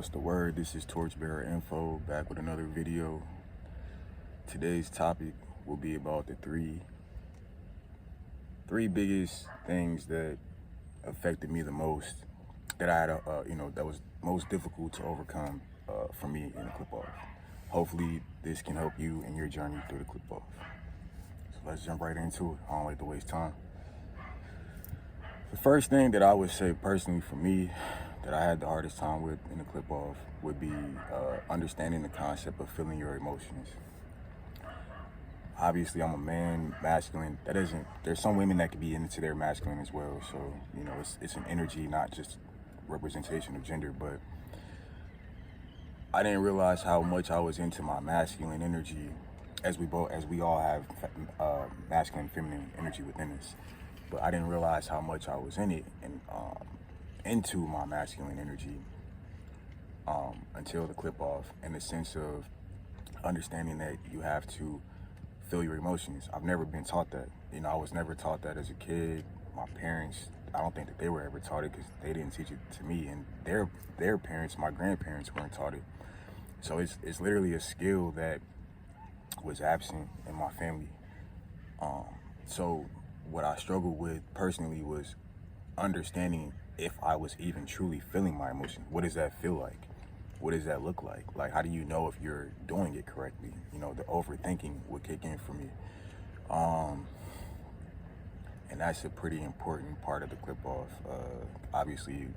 What's the word? This is Torchbearer Info, back with another video. Today's topic will be about the three biggest things that affected me the most, that I had, that was most difficult to overcome for me in the clip off. Hopefully, this can help you in your journey through the clip off. So let's jump right into it. I don't like to waste time. The first thing that I would say personally for me that I had the hardest time with in the clip off would be understanding the concept of feeling your emotions. Obviously, I'm a man, masculine. There's some women that can be into their masculine as well. So, it's an energy, not just representation of gender, but I didn't realize how much I was into my masculine energy, as we all have masculine and feminine energy within us. But I didn't realize how much I was in it and into my masculine energy until the clip off, in the sense of understanding that you have to feel your emotions. I've never been taught that. I was never taught that as a kid. My parents, I don't think that they were ever taught it because they didn't teach it to me, and their parents, my grandparents, weren't taught it. So it's literally a skill that was absent in my family. So what I struggled with personally was understanding if I was even truly feeling my emotion. What does that feel like? What does that look like? Like, how do you know if you're doing it correctly? The overthinking would kick in for me. And that's a pretty important part of the clip off. Obviously,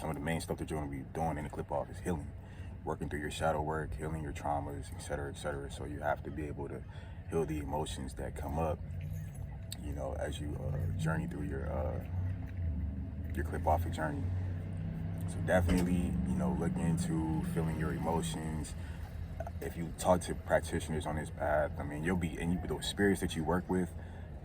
some of the main stuff that you're going to be doing in the clip off is healing, working through your shadow work, healing your traumas, etc., etc. So you have to be able to heal the emotions that come up, as you journey through your clip off journey. So definitely, look into feeling your emotions. If you talk to practitioners on this path, the spirits that you work with,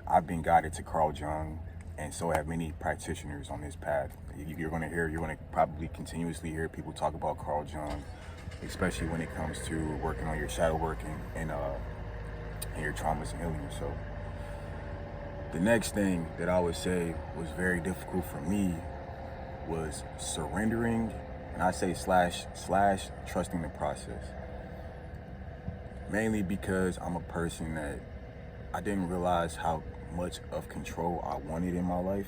I've been guided to Carl Jung, and so have many practitioners on this path. You're going to probably continuously hear people talk about Carl Jung, especially when it comes to working on your shadow working and your traumas and healing. So the next thing that I would say was very difficult for me was surrendering, and I say slash trusting the process. Mainly because I'm a person that I didn't realize how much of control I wanted in my life.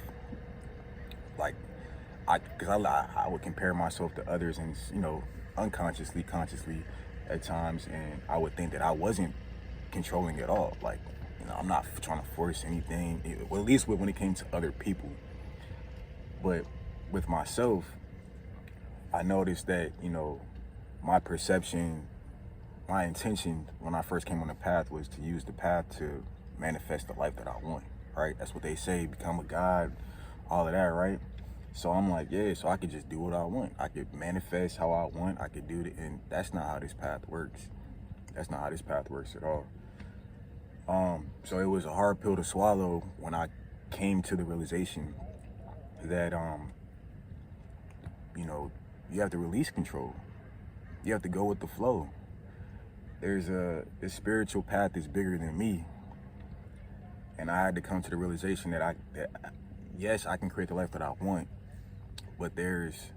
Like, because I would compare myself to others, and unconsciously, consciously at times, and I would think that I wasn't controlling at all. Like, I'm not trying to force anything, well, at least when it came to other people. But with myself, I noticed that, my perception, my intention when I first came on the path was to use the path to manifest the life that I want, right? That's what they say, become a god, all of that, right? So I'm like, yeah, so I could just do what I want. I could manifest how I want. I could do it, and that's not how this path works. That's not how this path works at all. So it was a hard pill to swallow when I came to the realization that, you have to release control. You have to go with the flow. This spiritual path is bigger than me. And I had to come to the realization that yes, I can create the life that I want, but there's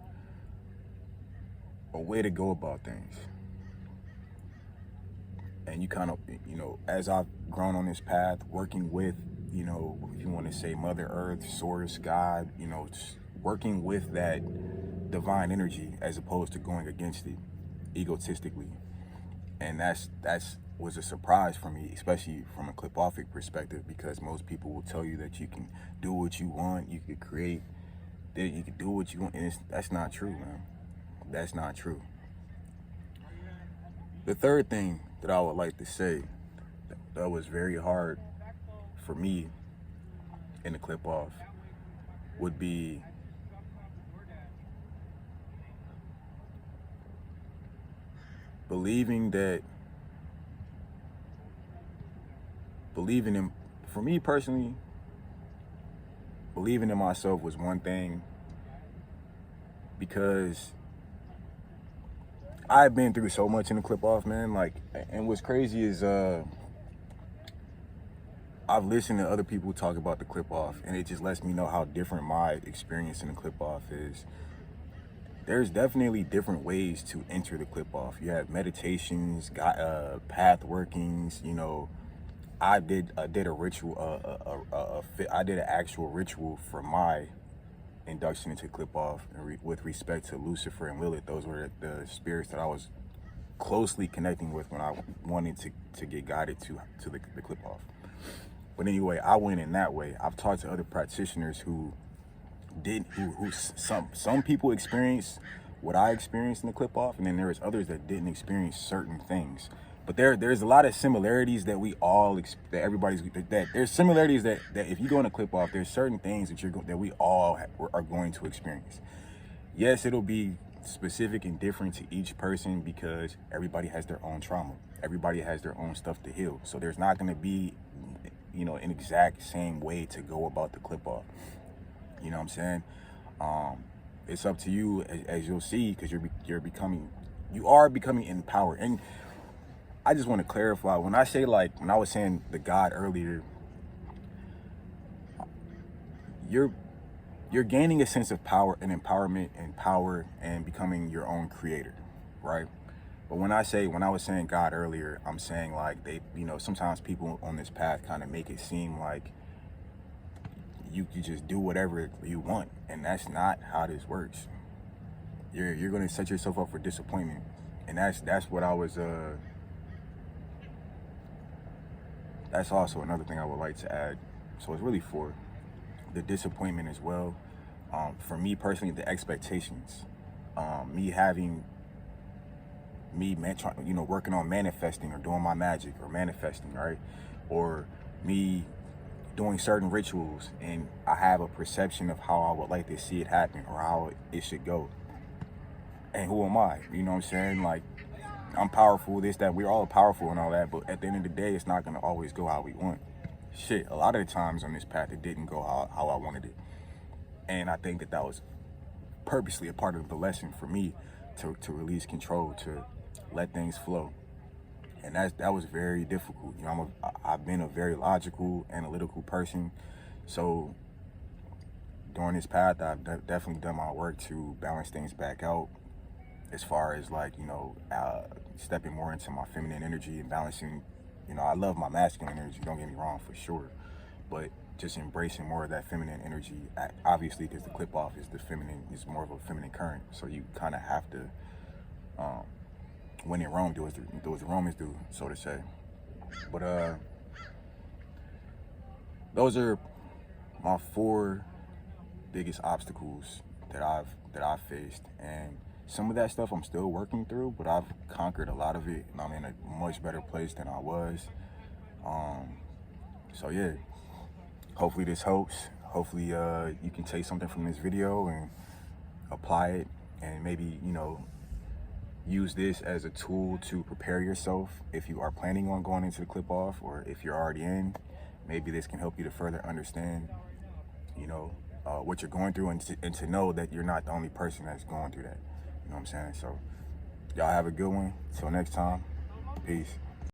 a way to go about things. And you kind of, as I've grown on this path, working with, if you want to say Mother Earth, Source, God, just working with that divine energy as opposed to going against it egotistically. And that's was a surprise for me, especially from a clip-offic perspective, because most people will tell you that you can do what you want, you can create, that you can do what you want, and that's not true, man. That's not true. The third thing that I would like to say that was very hard for me in the clip off would be believing in, for me personally, believing in myself was one thing, because I've been through so much in the clip off, man. Like, and what's crazy is I've listened to other people talk about the clip off, and it just lets me know how different my experience in the clip off is. there's definitely different ways to enter the clip off. You have meditations, path workings. You know, I did a ritual. I did an actual ritual for my induction into clip off, and with respect to Lucifer and Lilith. Those were the spirits that I was closely connecting with when I wanted to get guided to the clip off. But anyway, I went in that way. I've talked to other practitioners who some people experience what I experienced in the clip off, and then there was others that didn't experience certain things. But there's a lot of similarities that there's similarities that if you go in a clip off, there's certain things that we all are going to experience. Yes, it'll be specific and different to each person because everybody has their own trauma. Everybody has their own stuff to heal. So there's not going to be, you know, an exact same way to go about the clip off. You know what I'm saying? It's up to you, as you'll see, because you are becoming empowered. And I just want to clarify, when I was saying the God earlier, you're gaining a sense of power and empowerment and power and becoming your own creator, right? But when I was saying God earlier, I'm saying like sometimes people on this path kind of make it seem like you just do whatever you want, and that's not how this works. You're going to set yourself up for disappointment, and that's what I was. That's also another thing I would like to add. So it's really for the disappointment as well. For me personally, the expectations, working on manifesting or doing my magic or manifesting, right? Or me doing certain rituals, and I have a perception of how I would like to see it happen or how it should go. And who am I? You know what I'm saying? Like, I'm powerful, this, that, we're all powerful and all that, but at the end of the day, it's not going to always go how we want. Shit, a lot of the times on this path, it didn't go how I wanted it. And I think that was purposely a part of the lesson for me to release control, to let things flow. And that was very difficult. You know, I've been a very logical, analytical person. So during this path, I've definitely done my work to balance things back out, as far as stepping more into my feminine energy and balancing. You know, I love my masculine energy, don't get me wrong, for sure, but just embracing more of that feminine energy, obviously, because the clip off is more of a feminine current. So you kind of have to, when in Rome, do as the Romans do, so to say. But those are my 4 biggest obstacles that I've faced, and some of that stuff I'm still working through, but I've conquered a lot of it, and I'm in a much better place than I was. So yeah, hopefully this helps. Hopefully you can take something from this video and apply it, and maybe, you know, use this as a tool to prepare yourself if you are planning on going into the clip off, or if you're already in. Maybe this can help you to further understand, you know, what you're going through, and to know that you're not the only person that's going through that. You know what I'm saying? So y'all have a good one. Till next time, peace.